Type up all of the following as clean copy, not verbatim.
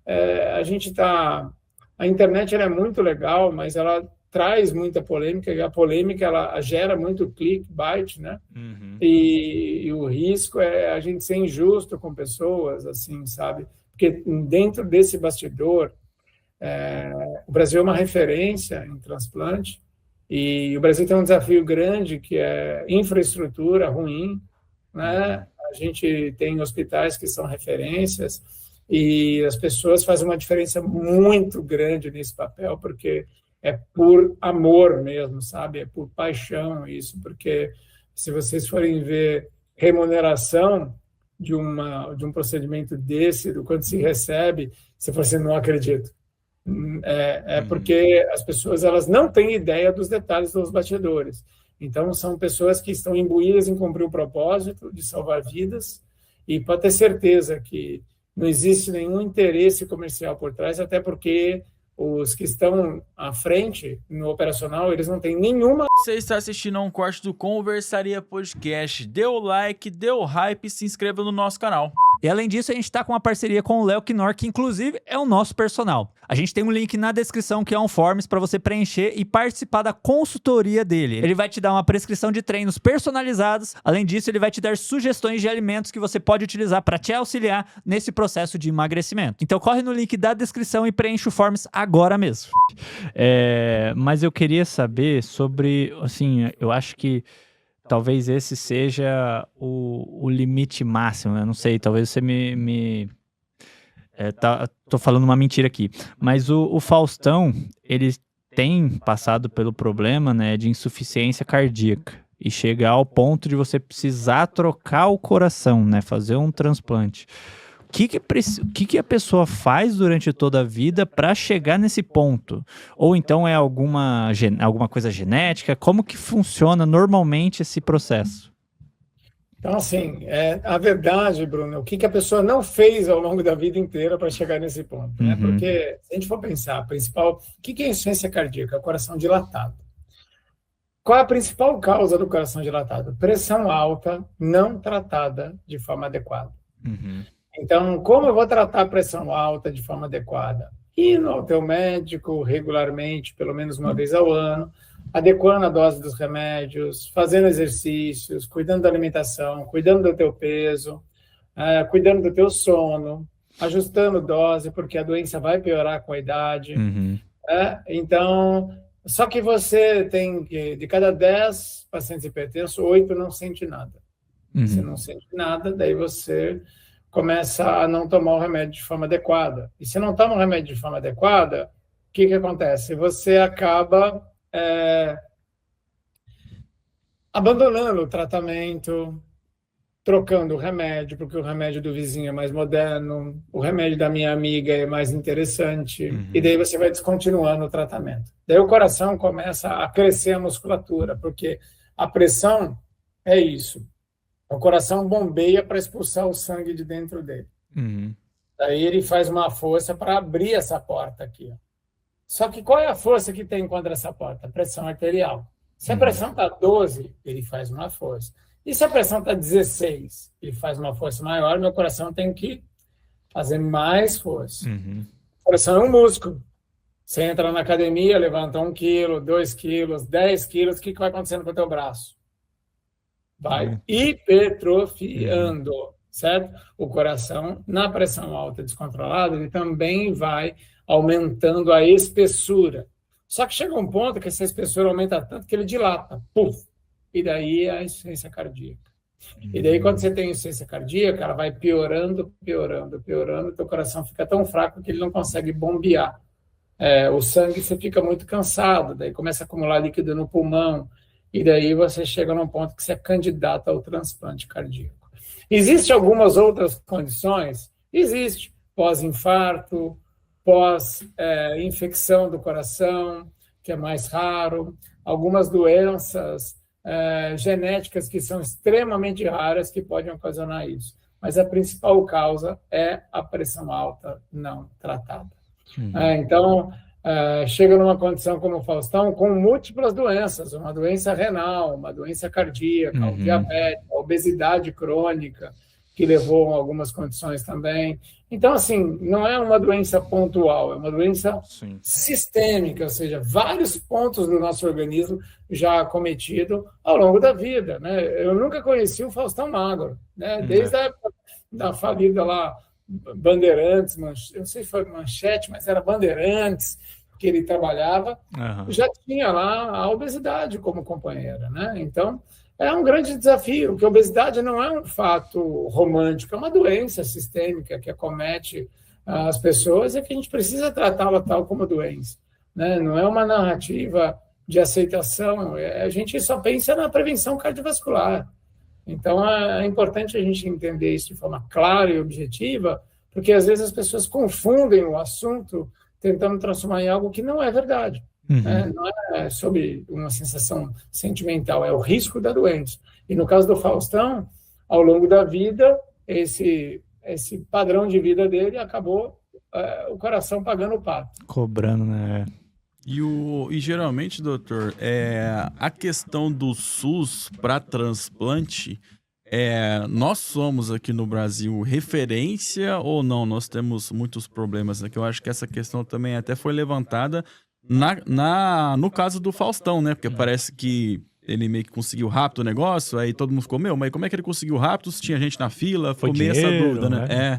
a gente está... A internet ela é muito legal, mas ela traz muita polêmica, e a polêmica ela gera muito clickbait, né? Uhum. E o risco é a gente ser injusto com pessoas, assim, sabe? Porque dentro desse bastidor, o Brasil é uma referência em transplante, e o Brasil tem um desafio grande, que é infraestrutura ruim, né? A gente tem hospitais que são referências, e as pessoas fazem uma diferença muito grande nesse papel, porque é por amor mesmo, sabe? É por paixão isso, porque se vocês forem ver remuneração de um procedimento desse, do quanto se recebe, você fala assim, não acredito. Porque as pessoas elas não têm ideia dos detalhes dos bastidores. Então, são pessoas que estão imbuídas em cumprir o propósito de salvar vidas, e pode ter certeza que não existe nenhum interesse comercial por trás, até porque os que estão à frente no operacional, eles não têm nenhuma... Você está assistindo a um corte do Conversaria Podcast. Dê o like, dê o hype e se inscreva no nosso canal. E além disso, a gente tá com uma parceria com o Léo Knorr, que inclusive é o nosso personal. A gente tem um link na descrição que é um forms para você preencher e participar da consultoria dele. Ele vai te dar uma prescrição de treinos personalizados. Além disso, ele vai te dar sugestões de alimentos que você pode utilizar para te auxiliar nesse processo de emagrecimento. Então corre no link da descrição e preenche o forms agora mesmo. Mas eu queria saber sobre, assim, eu acho que talvez esse seja o limite máximo, né? Não sei, talvez você tô falando uma mentira aqui. Mas o Faustão, ele tem passado pelo problema, né, de insuficiência cardíaca. E chega ao ponto de você precisar trocar o coração, né? Fazer um transplante. O que a pessoa faz durante toda a vida para chegar nesse ponto? Ou então é alguma coisa genética? Como que funciona normalmente esse processo? Então, assim, a verdade, Bruno, o que a pessoa não fez ao longo da vida inteira para chegar nesse ponto, né? Porque, se a gente for pensar, o que é insuficiência cardíaca? Coração dilatado. Qual é a principal causa do coração dilatado? Pressão alta não tratada de forma adequada. Então, como eu vou tratar a pressão alta de forma adequada? Indo ao teu médico regularmente, pelo menos uma vez ao ano, adequando a dose dos remédios, fazendo exercícios, cuidando da alimentação, cuidando do teu peso, cuidando do teu sono, ajustando dose, porque a doença vai piorar com a idade. Então, só que você tem que, de cada 10 pacientes hipertensos, 8 não sente nada. Você não sente nada, daí você começa a não tomar o remédio de forma adequada. E se não toma o remédio de forma adequada, o que acontece? Você acaba abandonando o tratamento, trocando o remédio, porque o remédio do vizinho é mais moderno, o remédio da minha amiga é mais interessante, e daí você vai descontinuando o tratamento. Daí o coração começa a crescer a musculatura, porque a pressão é isso. O coração bombeia para expulsar o sangue de dentro dele. Daí ele faz uma força para abrir essa porta aqui. Só que qual é a força que tem contra essa porta? A pressão arterial. Se a pressão está 12, ele faz uma força. E se a pressão está 16, ele faz uma força maior, meu coração tem que fazer mais força. A pressão é um músculo. Você entra na academia, levanta 1 quilo, 2 quilos, 10 quilos, o que vai acontecendo com o teu braço? Vai hipertrofiando, certo? O coração, na pressão alta descontrolada, ele também vai aumentando a espessura. Só que chega um ponto que essa espessura aumenta tanto que ele dilata. Puf! E daí é a insuficiência cardíaca. E daí, quando você tem insuficiência cardíaca, ela vai piorando, o teu coração fica tão fraco que ele não consegue bombear. O sangue, você fica muito cansado, daí começa a acumular líquido no pulmão, e daí você chega num ponto que você é candidato ao transplante cardíaco. Existem algumas outras condições? Existe. Pós-infarto, pós-infecção do coração, que é mais raro, algumas doenças genéticas que são extremamente raras que podem ocasionar isso. Mas a principal causa é a pressão alta não tratada. Então, chega numa condição como o Faustão, com múltiplas doenças, uma doença renal, uma doença cardíaca, o diabetes, a obesidade crônica, que levou a algumas condições também. Então, assim, não é uma doença pontual, é uma doença sistêmica, ou seja, vários pontos do nosso organismo já acometido ao longo da vida, né? Eu nunca conheci o Faustão magro, né? Desde a época da falida lá, Bandeirantes, eu não sei se foi Manchete, mas era Bandeirantes, que ele trabalhava, já tinha lá a obesidade como companheira, né? Então, é um grande desafio, porque a obesidade não é um fato romântico, é uma doença sistêmica que acomete as pessoas e que a gente precisa tratá-la tal como doença, né? Não é uma narrativa de aceitação, a gente só pensa na prevenção cardiovascular. Então, é importante a gente entender isso de forma clara e objetiva, porque às vezes as pessoas confundem o assunto tentando transformar em algo que não é verdade. Não é sobre uma sensação sentimental, é o risco da doença. E no caso do Faustão, ao longo da vida, esse padrão de vida dele acabou o coração pagando o pato. Cobrando, né? E geralmente, doutor, a questão do SUS para transplante, nós somos aqui no Brasil referência ou não? Nós temos muitos problemas aqui. Eu acho que essa questão também até foi levantada no caso do Faustão, né? Porque parece que ele meio que conseguiu rápido o negócio, aí todo mundo ficou, mas como é que ele conseguiu rápido se tinha gente na fila? Ficou meio essa dúvida, né?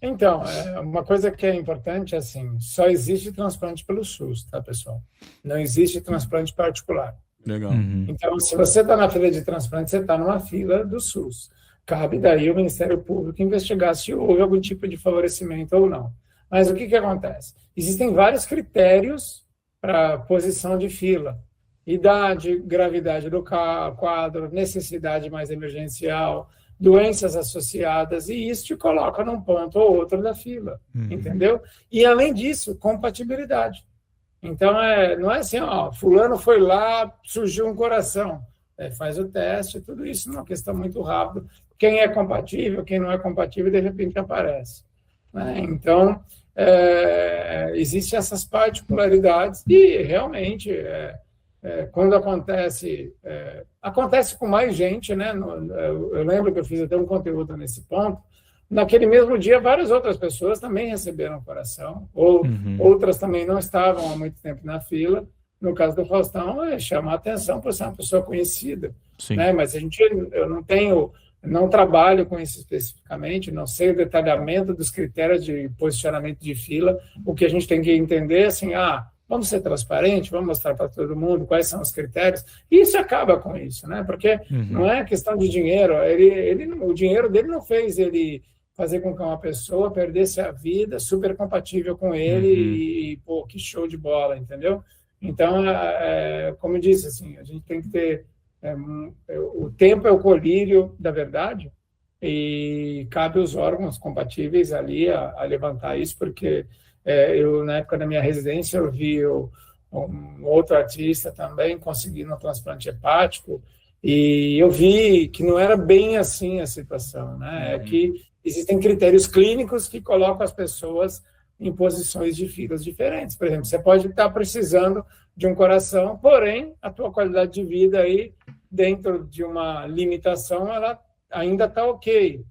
Então, uma coisa que é importante, assim, só existe transplante pelo SUS, tá, pessoal? Não existe transplante particular. Legal. Então, se você está na fila de transplante, você está numa fila do SUS. Cabe daí o Ministério Público investigar se houve algum tipo de favorecimento ou não. Mas o que acontece? Existem vários critérios para posição de fila. Idade, gravidade do quadro, necessidade mais emergencial, doenças associadas, e isso te coloca num ponto ou outro da fila, entendeu? E, além disso, compatibilidade. Então, não é assim, fulano foi lá, surgiu um coração. Faz o teste, tudo isso é uma questão muito rápida. Quem é compatível, quem não é compatível, de repente aparece. Né? Então, existem essas particularidades e, realmente, quando acontece com mais gente, né? Eu lembro que eu fiz até um conteúdo nesse ponto. Naquele mesmo dia, várias outras pessoas também receberam coração, ou outras também não estavam há muito tempo na fila. No caso do Faustão, chama a atenção por ser uma pessoa conhecida. Né? Mas eu não trabalho com isso especificamente, não sei o detalhamento dos critérios de posicionamento de fila. O que a gente tem que entender é assim, vamos ser transparentes, vamos mostrar para todo mundo quais são os critérios, e isso acaba com isso, né? Porque não é questão de dinheiro, o dinheiro dele não fez ele fazer com que uma pessoa perdesse a vida super compatível com ele e, pô, que show de bola, entendeu? Então, como eu disse, assim, a gente tem que ter... o tempo é o colírio da verdade e cabe aos órgãos compatíveis ali a levantar isso, porque eu, na época da minha residência, eu vi um outro artista também conseguindo um transplante hepático e eu vi que não era bem assim a situação, né? É que existem critérios clínicos que colocam as pessoas em posições de filas diferentes. Por exemplo, você pode estar precisando de um coração, porém, a tua qualidade de vida aí, dentro de uma limitação, ela ainda está ok.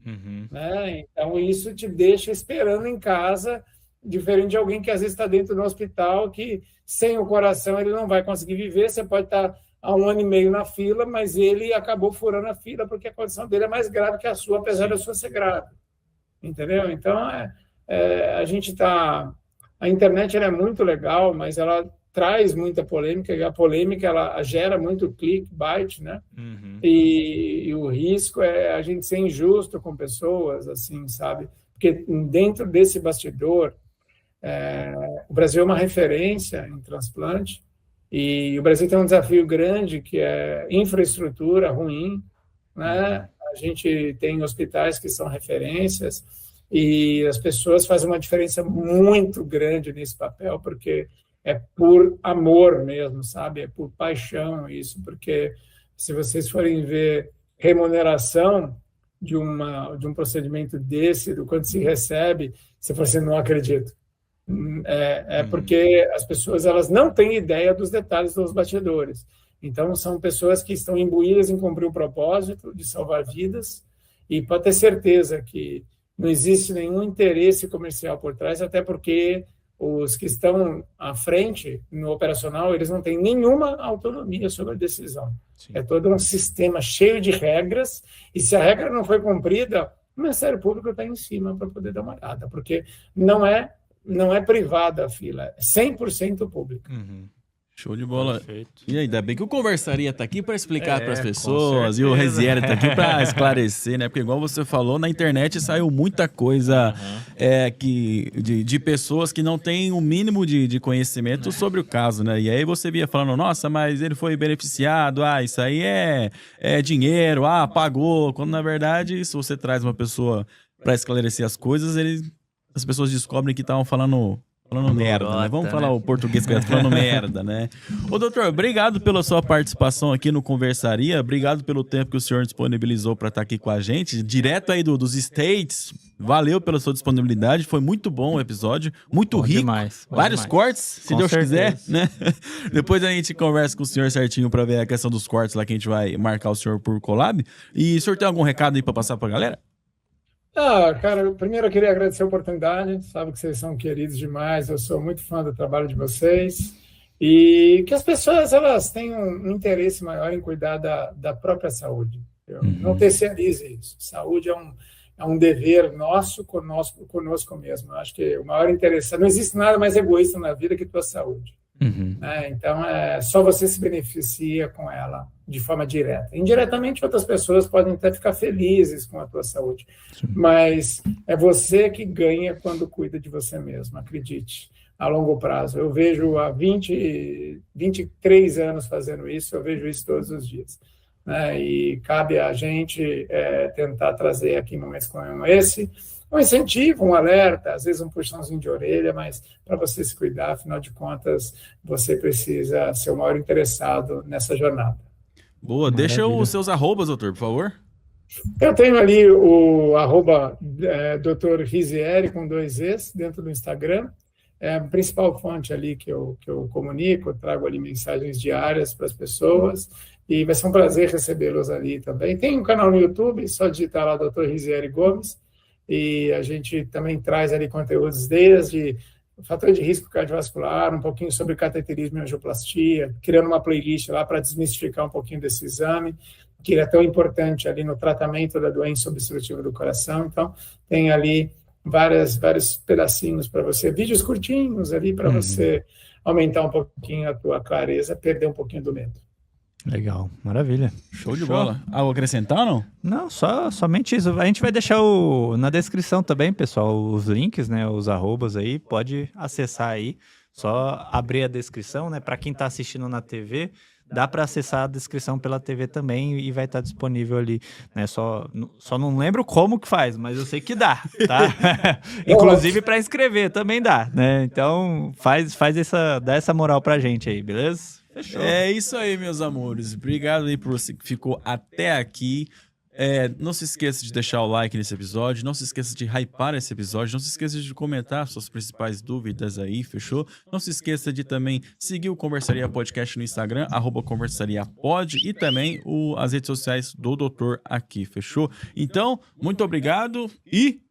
Né? Então, isso te deixa esperando em casa, diferente de alguém que às vezes está dentro do hospital, que sem o coração ele não vai conseguir viver. Você pode estar há 1 ano e meio na fila, mas ele acabou furando a fila porque a condição dele é mais grave que a sua, apesar da sua ser grave. Entendeu? Então, a gente está... A internet ela é muito legal, mas ela traz muita polêmica, e a polêmica ela gera muito clickbait, né? E o risco é a gente ser injusto com pessoas, assim, sabe? Porque dentro desse bastidor, o Brasil é uma referência em transplante, e o Brasil tem um desafio grande, que é infraestrutura ruim, né? A gente tem hospitais que são referências, e as pessoas fazem uma diferença muito grande nesse papel, porque é por amor mesmo, sabe? É por paixão isso, porque se vocês forem ver remuneração de um procedimento desse, do quanto se recebe, você fala assim, não acredito. Porque as pessoas elas não têm ideia dos detalhes dos bastidores. Então, são pessoas que estão imbuídas em cumprir o propósito de salvar vidas E pode ter certeza que não existe nenhum interesse comercial por trás, até porque os que estão à frente no operacional, eles não têm nenhuma autonomia sobre a decisão. Sim. É todo um sistema cheio de regras, e se a regra não foi cumprida, o Ministério Público está em cima para poder dar uma olhada, porque não é privada a fila, é 100% pública. Uhum. Show de bola. Perfeito. E ainda bem que o Conversaria tá aqui para explicar para as pessoas e o Risieri tá aqui para esclarecer, né? Porque igual você falou, na internet saiu muita coisa de pessoas que não têm o mínimo de conhecimento sobre o caso, né? E aí você via falando, nossa, mas ele foi beneficiado, isso aí é dinheiro, pagou. Quando na verdade, se você traz uma pessoa para esclarecer as coisas, as pessoas descobrem que estavam falando merda, né? Vamos falar o português correto, falando merda, né? Ô, doutor, obrigado pela sua participação aqui no Conversaria, obrigado pelo tempo que o senhor disponibilizou para estar aqui com a gente, direto aí dos States, valeu pela sua disponibilidade, foi muito bom o episódio, muito bom rico, demais, vários cortes, se Deus quiser, né? Depois a gente conversa com o senhor certinho para ver a questão dos cortes lá que a gente vai marcar o senhor por collab. E o senhor tem algum recado aí para passar pra galera? Cara, primeiro eu queria agradecer a oportunidade, sabe que vocês são queridos demais, eu sou muito fã do trabalho de vocês, e que as pessoas elas tenham um interesse maior em cuidar da própria saúde. Não terceirize isso. Saúde é um dever nosso conosco mesmo. Eu acho que o maior interesse, não existe nada mais egoísta na vida que tua saúde. Então, só você se beneficia com ela de forma direta. Indiretamente, outras pessoas podem até ficar felizes com a tua saúde, mas é você que ganha quando cuida de você mesmo, acredite, a longo prazo. Eu vejo há 23 anos fazendo isso, eu vejo isso todos os dias. E cabe a gente tentar trazer aqui momentos como esse, um incentivo, um alerta, às vezes um puxãozinho de orelha, mas para você se cuidar, afinal de contas, você precisa ser o maior interessado nessa jornada. Boa, maravilha. Deixa os seus arrobas, doutor, por favor. Eu tenho ali o arroba Dr. Risieri com 2 Es dentro do Instagram. É a principal fonte ali que eu comunico, trago ali mensagens diárias para as pessoas e vai ser um prazer recebê-los ali também. Tem um canal no YouTube, só digitar lá Dr. Risieri Gomes, e a gente também traz ali conteúdos desde fator de risco cardiovascular, um pouquinho sobre cateterismo e angioplastia, criando uma playlist lá para desmistificar um pouquinho desse exame, que é tão importante ali no tratamento da doença obstrutiva do coração. Então, tem ali vários pedacinhos para você, vídeos curtinhos ali para você aumentar um pouquinho a tua clareza, perder um pouquinho do medo. Legal, maravilha. Show de bola. Algo acrescentar ou não? Não, somente isso. A gente vai deixar na descrição também, pessoal, os links, né, os arrobas aí, pode acessar aí, só abrir a descrição, né, para quem está assistindo na TV, dá para acessar a descrição pela TV também e vai estar disponível ali, né, só não lembro como que faz, mas eu sei que dá, tá? Inclusive para inscrever também dá, né, então dá essa moral pra gente aí, beleza? Fechou. É isso aí, meus amores. Obrigado aí por você que ficou até aqui. Não se esqueça de deixar o like nesse episódio. Não se esqueça de hypar esse episódio. Não se esqueça de comentar suas principais dúvidas aí, fechou? Não se esqueça de também seguir o Conversaria Podcast no Instagram, @conversariapod, e também as redes sociais do doutor aqui, fechou? Então, muito obrigado e